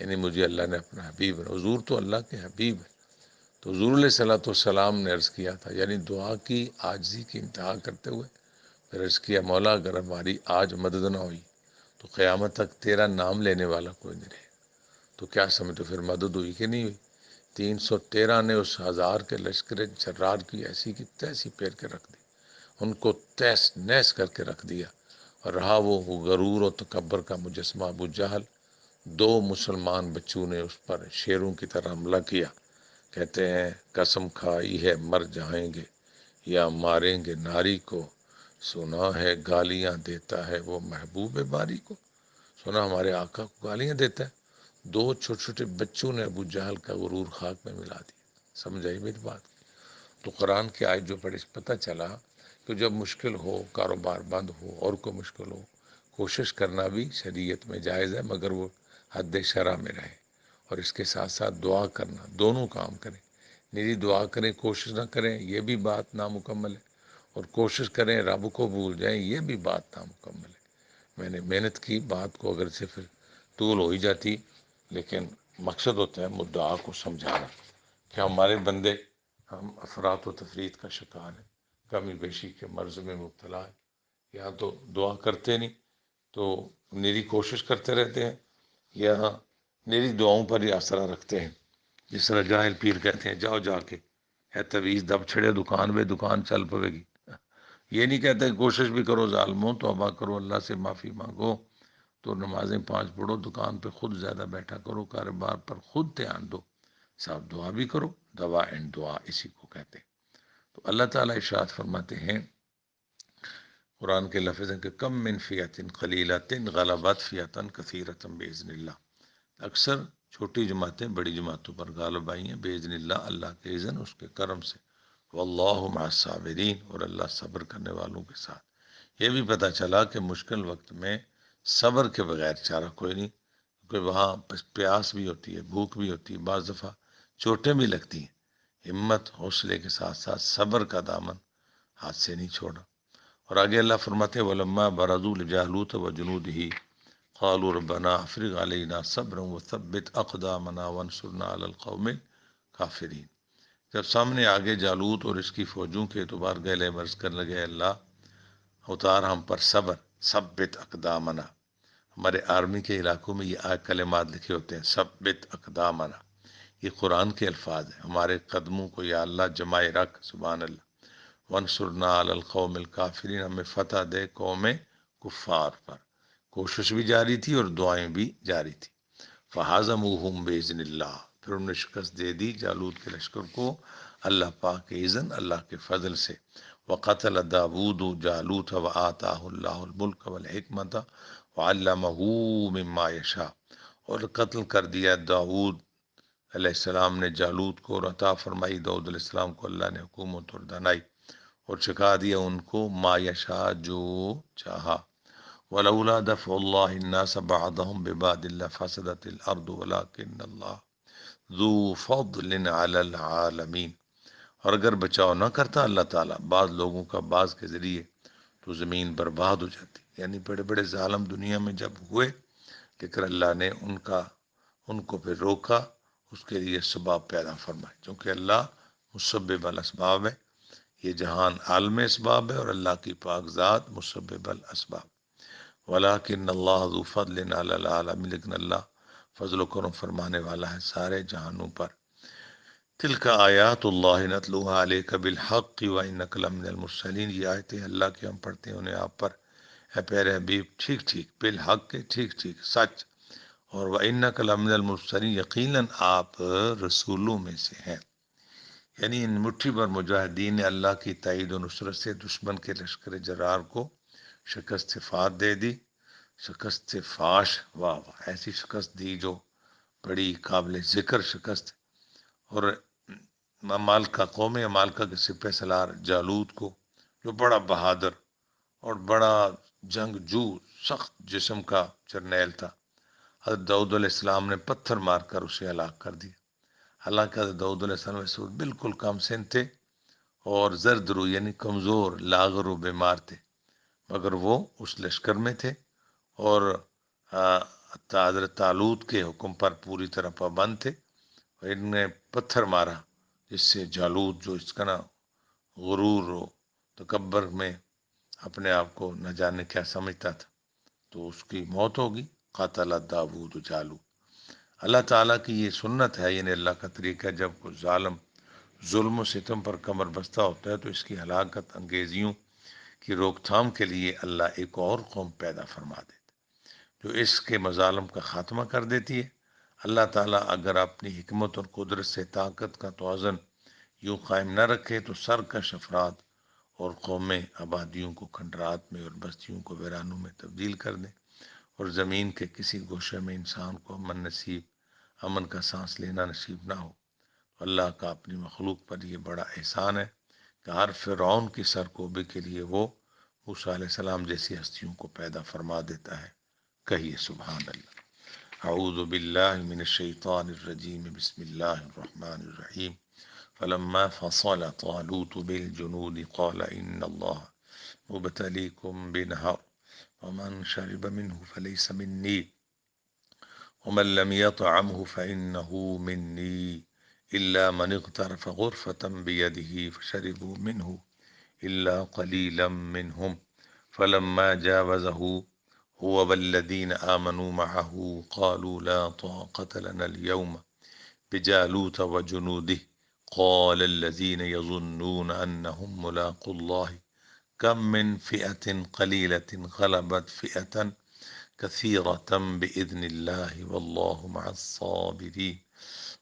Speaker 1: یعنی مجھے اللہ نے اپنا حبیب بنایا. حضور تو اللہ کے حبیب ہے. تو حضور علیہ السلام نے عرض کیا تھا، یعنی دعا کی عاجزی کی انتہا کرتے ہوئے پھر عرض کیا مولا اگر ہماری آج مدد نہ ہوئی تو قیامت تک تیرا نام لینے والا کوئی نہیں رہے. تو کیا سمجھو پھر مدد ہوئی کہ نہیں ہوئی؟ 313 نے اس 1000 کے لشکر جرار کی ایسی کی تیسی پھیر کے رکھ دی، ان کو تیس نیس کر کے رکھ دیا. اور رہا وہ غرور و تکبر کا مجسمہ ابو جہل. 2 مسلمان بچوں نے اس پر شیروں کی طرح حملہ کیا. کہتے ہیں قسم کھائی ہے مر جائیں گے یا ماریں گے ناری کو، سنا ہے گالیاں دیتا ہے وہ محبوب باری کو. سنا ہمارے آقا کو گالیاں دیتا ہے. 2 چھوٹے چھوٹے بچوں نے ابو جہل کا غرور خاک میں ملا دیا. سمجھائی میری بات؟ تو قرآن کی آیت جو پڑھی پتہ چلا کہ جب مشکل ہو، کاروبار بند ہو اور کوئی مشکل ہو، کوشش کرنا بھی شریعت میں جائز ہے، مگر وہ حد شرع میں رہے. اور اس کے ساتھ ساتھ دعا کرنا، دونوں کام کریں. میری دعا کریں، کوشش نہ کریں، یہ بھی بات نامکمل ہے. اور کوشش کریں رب کو بھول جائیں، یہ بھی بات نامکمل ہے. میں نے محنت کی، بات کو اگر سے پھر طول ہو ہی جاتی، لیکن مقصد ہوتا ہے مدعا کو سمجھانا کہ ہمارے بندے، ہم افراط و تفریط کا شکار ہیں، کمی بیشی کے مرض میں مبتلا ہے. یا تو دعا کرتے نہیں تو میری کوشش کرتے رہتے ہیں، یا میری دعاؤں پر ہی آسرا رکھتے ہیں. جس طرح جاہل پیر کہتے ہیں جاؤ جا کے اے تویز دب چھڑے دکان میں، دکان چل پوے گی. یہ نہیں کہتے کہ کوشش بھی کرو ظالموں، توبہ کرو اللہ سے معافی مانگو، تو نمازیں 5 پڑھو، دکان پہ خود زیادہ بیٹھا کرو، کاروبار پر خود دھیان دو، صاحب دعا بھی کرو. دوا اینڈ دعا اسی کو کہتے ہیں. تو اللہ تعالیٰ ارشاد فرماتے ہیں قرآن کے لفظ ہیں کہ کم من فیۃ قلیلۃ غلبت فیۃ کثیرۃ باذن اللہ. اکثر چھوٹی جماعتیں بڑی جماعتوں پر غالب آئی ہیں باذن اللہ، اللہ کے اذن، اس کے کرم سے. واللہ مع الصابرین، اور اللہ صبر کرنے والوں کے ساتھ. یہ بھی پتہ چلا کہ مشکل وقت میں صبر کے بغیر چارہ کوئی نہیں، کیونکہ وہاں پیاس بھی ہوتی ہے، بھوک بھی ہوتی ہے، بعض دفعہ چوٹیں بھی لگتی ہیں. ہمت حوصلے کے ساتھ ساتھ صبر کا دامن ہاتھ سے نہیں چھوڑا. اور آگے اللہ فرماتے ہیں وَلَمَّا بَرَزُوا لِجَالُوتَ وَجُنُودِهِ قَالُوا رَبَّنَا أَفْرِغْ عَلَيْنَا صَبْرًا وَثَبِّتْ أَقْدَامَنَا وَانصُرْنَا عَلَى الْقَوْمِ الْكَافِرِينَ. جب سامنے آگے جالوت اور اس کی فوجوں کے اعتبار گلے مرض کر لگے، اللہ اتار ہم پر صبر، ثبت اقدامنا. ہمارے آرمی کے علاقوں میں یہ کلمات لکھے ہوتے ہیں، ثبت اقدامنا. یہ قرآن کے الفاظ ہیں. ہمارے قدموں کو یا اللہ جمائے رکھ، سبحان اللہ. وانصرنا علی القوم الکافرین، ہمیں فتح دے قوم کفار پر. کوشش بھی جاری تھی اور دعائیں بھی جاری تھی. فہزموہم باذن اللہ، پھر انہوں نے شکست دے دی جالوت کے لشکر کو اللہ پاک کے اذن، اللہ کے فضل سے. وقتل داود جالوت وآتاہ اللہ الملک والحکمت وعلمہ مما یشاء، اور قتل کر دیا داود علیہ السلام نے جالوت کو، اور عطا فرمائی داؤد علیہ السلام کو اللہ نے حکومت اور دانائی، اور سکھا دیا ان کو ما یشاء، جو چاہا. ولولا دفع اللہ الناس بعضهم ببعض لفسدت الارض ولكن اللہ ذو فضل علی العالمین. اور اگر بچاؤ نہ کرتا اللہ تعالیٰ بعض لوگوں کا بعض کے ذریعے تو زمین برباد ہو جاتی. یعنی بڑے بڑے ظالم دنیا میں جب ہوئے، لیکن اللہ نے ان کو پھر روکا، اس کے لیے اسباب پیدا فرمائے، کیونکہ اللہ مسبب الاسباب ہے. یہ جہان عالم اسباب ہے اور اللہ کی پاک ذات مسبب الاسباب. ولیکن اللہ ذو فضل علی العالمین، لیکن اللہ فضل و کرم فرمانے والا ہے سارے جہانوں پر. تلک آیات اللہ نتلوها علیک بالحق وانک لمن المرسلین. یہ آیتیں اللہ کی ہم پڑھتے ہیں انہیں آپ پر، ہے پیارے حبیب ٹھیک ٹھیک بالحق کے ٹھیک ٹھیک سچ، اور وَإِنَّكَ لَمِنَ الْمُرْسَلِينَ یقیناً آپ رسولوں میں سے ہیں۔ یعنی ان مٹھی بھر مجاہدین نے اللہ کی تائید و نصرت سے دشمن کے لشکر جرار کو شکست فات دے دی، شکست فاش، واہ واہ، ایسی شکست دی جو بڑی قابل ذکر شکست، اور مالکا قوم مالکا کے سپہ سالار جالود کو، جو بڑا بہادر اور بڑا جنگجو سخت جسم کا جرنیل تھا، حضرت داؤد علیہ السلام نے پتھر مار کر اسے ہلاک کر دیا۔ حالانکہ حضرت داؤد علیہ السلام اس وقت بالکل کم سن تھے اور زرد رو یعنی کمزور لاغر و بیمار تھے، مگر وہ اس لشکر میں تھے اور حضرت طالوت کے حکم پر پوری طرح پابند تھے، اور ان نے پتھر مارا جس سے جالود جو اس کا نا غرور و تکبر میں اپنے آپ کو نہ جانے کیا سمجھتا تھا، تو اس کی موت ہوگی۔ قاتل داود جالود، اللہ تعالیٰ کی یہ سنت ہے، یعنی اللہ کا طریقہ ہے، جب کوئی ظالم ظلم و ستم پر کمر بستہ ہوتا ہے تو اس کی ہلاکت انگیزیوں کی روک تھام کے لیے اللہ ایک اور قوم پیدا فرما دیتا جو اس کے مظالم کا خاتمہ کر دیتی ہے۔ اللہ تعالیٰ اگر اپنی حکمت اور قدرت سے طاقت کا توازن یوں قائم نہ رکھے تو سرکش افراد اور قومیں آبادیوں کو کھنڈرات میں اور بستیوں کو ویرانوں میں تبدیل کر دیں، اور زمین کے کسی گوشے میں انسان کو امن کا سانس لینا نصیب نہ ہو۔ اللہ کا اپنی مخلوق پر یہ بڑا احسان ہے کہ ہر فرعون کی سرکوبی کے لیے وہ موسیٰ علیہ السلام جیسی ہستیوں کو پیدا فرما دیتا ہے۔ کہیے سبحان اللہ۔ اعوذ باللہ من الشیطان الرجیم، بسم اللہ الرحمن الرحیم۔ فلما فصل طالوت بالجنود قال ان اللہ مبتلیکم بنہر ومن شرب منه فليس منی ومن لم يطعمه فإنه مني إلا من اغترف غرفة بيده فشربوا منه إلا قليلا منهم فلما جاوزه هو والذين آمنوا معه قالوا لا طاقة لنا اليوم بجالوت وجنوده قال الذين يظنون أنهم ملاقو الله كم من فئة قليلة غلبت فئة كثيرة بإذن الله والله مع الصابرين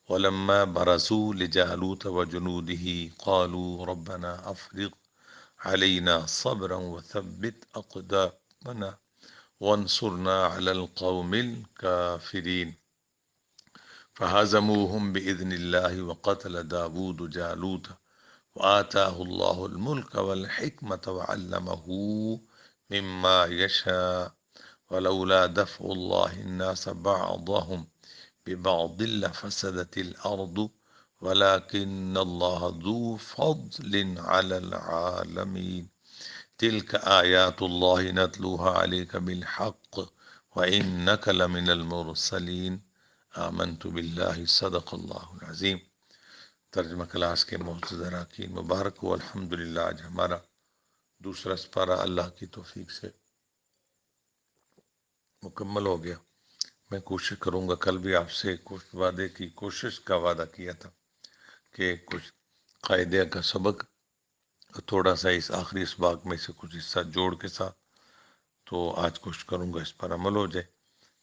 Speaker 1: ولما برزوا لجالوت وجنوده قالوا ربنا أفرغ علينا صبرا وثبت أقدامنا وانصرنا على القوم الكافرين فهزموهم بإذن الله وقتل داود جالوت وآتاه الله الملك والحكمة وعلمه مما يشاء ولولا دفع الله الناس بعضهم ببعض لفسدت الأرض ولكن الله ذو فضل على العالمين تلك آيات الله نتلوها عليك بالحق وإنك لمن المرسلين آمنت بالله صدق اللہ العظیم۔ ترجمہ کلاس کے معزز اراکین، مبارک ہو الحمدللہ، آج ہمارا دوسرا سپارہ اللہ کی توفیق سے مکمل ہو گیا۔ میں کوشش کروں گا، کل بھی آپ سے کچھ وعدے کی کوشش کا وعدہ کیا تھا کہ کچھ قاعدہ کا سبق تھوڑا سا اس آخری اسباق میں سے کچھ حصہ جوڑ کے ساتھ، تو آج کوشش کروں گا اس پر عمل ہو جائے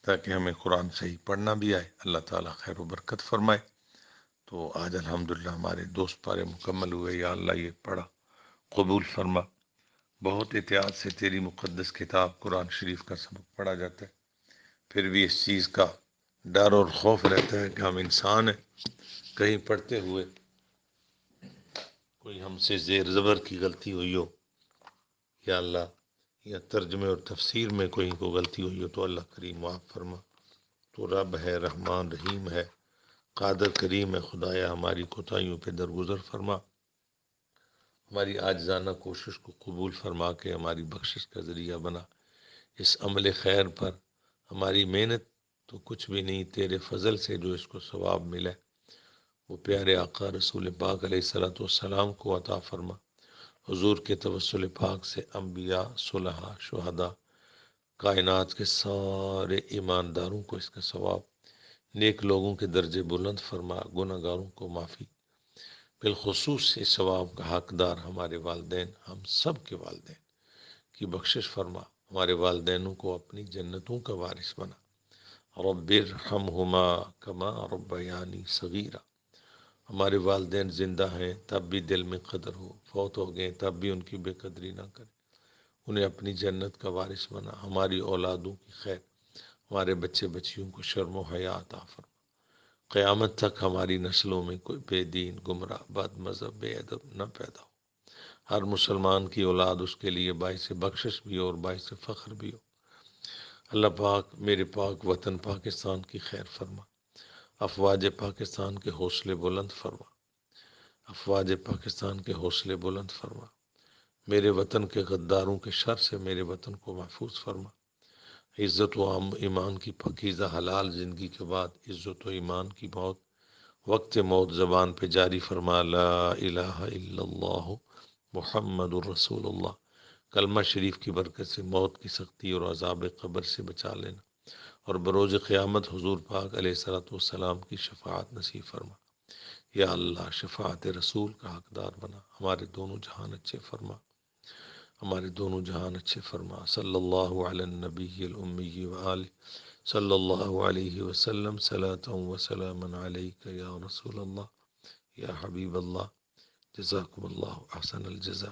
Speaker 1: تاکہ ہمیں قرآن صحیح پڑھنا بھی آئے، اللہ تعالیٰ خیر و برکت فرمائے۔ تو آج الحمدللہ ہمارے 2 پارے مکمل ہوئے، یا اللہ یہ پڑھا قبول فرما۔ بہت احتیاط سے تیری مقدس کتاب قرآن شریف کا سبق پڑھا جاتا ہے، پھر بھی اس چیز کا ڈر اور خوف رہتا ہے کہ ہم انسان ہیں، کہیں پڑھتے ہوئے کوئی ہم سے زیر زبر کی غلطی ہوئی ہو، یا اللہ یا ترجمے اور تفسیر میں کوئی غلطی ہوئی ہو تو اللہ کریم معاف فرما۔ تو رب ہے، رحمان رحیم ہے، قادر کریم ہے، خدایا ہماری کوتاہیوں پہ درگزر فرما، ہماری عاجزانہ کوشش کو قبول فرما کے ہماری بخشش کا ذریعہ بنا۔ اس عمل خیر پر ہماری محنت تو کچھ بھی نہیں، تیرے فضل سے جو اس کو ثواب ملے وہ پیارے آقا رسول پاک علیہ السلام کو عطا فرما۔ حضور کے توسل پاک سے انبیاء، صلحاء، شہداء، کائنات کے سارے ایمانداروں کو اس کا ثواب، نیک لوگوں کے درجے بلند فرما، گناہ گاروں کو معافی، بالخصوص اس ثواب کا حقدار ہمارے والدین، ہم سب کے والدین کی بخشش فرما۔
Speaker 2: ہمارے والدینوں کو اپنی جنتوں کا وارث بنا۔ رب ارحمہما کما ربیانی صغیرا، ہمارے والدین زندہ ہیں تب بھی دل میں قدر ہو، فوت ہو گئے تب بھی ان کی بے قدری نہ کریں، انہیں اپنی جنت کا وارث بنا۔ ہماری اولادوں کی خیر، ہمارے بچے بچیوں کو شرم و حیا عطا فرما۔ قیامت تک ہماری نسلوں میں کوئی بے دین، گمراہ، بد مذہب، بے ادب نہ پیدا ہو۔ ہر مسلمان کی اولاد اس کے لیے باعث بخشش بھی ہو اور باعث فخر بھی ہو۔ اللہ پاک میرے پاک وطن پاکستان کی خیر فرما، افواج پاکستان کے حوصلے بلند فرما، افواج پاکستان کے حوصلے بلند فرما، میرے وطن کے غداروں کے شر سے میرے وطن کو محفوظ فرما۔ عزت و ایمان کی پاکیزہ حلال زندگی کے بعد عزت و ایمان کی موت، وقت موت زبان پہ جاری فرما، لا الہ الا اللہ محمد الرسول اللہ۔ کلمہ شریف کی برکت سے موت کی سختی اور عذاب قبر سے بچا لینا، اور بروز قیامت حضور پاک علیہ الصلوۃ والسلام کی شفاعت نصیب فرما۔ یا اللہ شفاعت رسول کا حقدار بنا، ہمارے دونوں جہان اچھے فرما، ہمارے دونوں جہان اچھے فرما۔ صلی اللہ علی النبی الامی وآلہ صلی اللہ علیہ وسلم، صلاۃ و سلاما علیک یا رسول اللہ یا حبیب اللہ۔ جزاکم اللہ احسن الجزا۔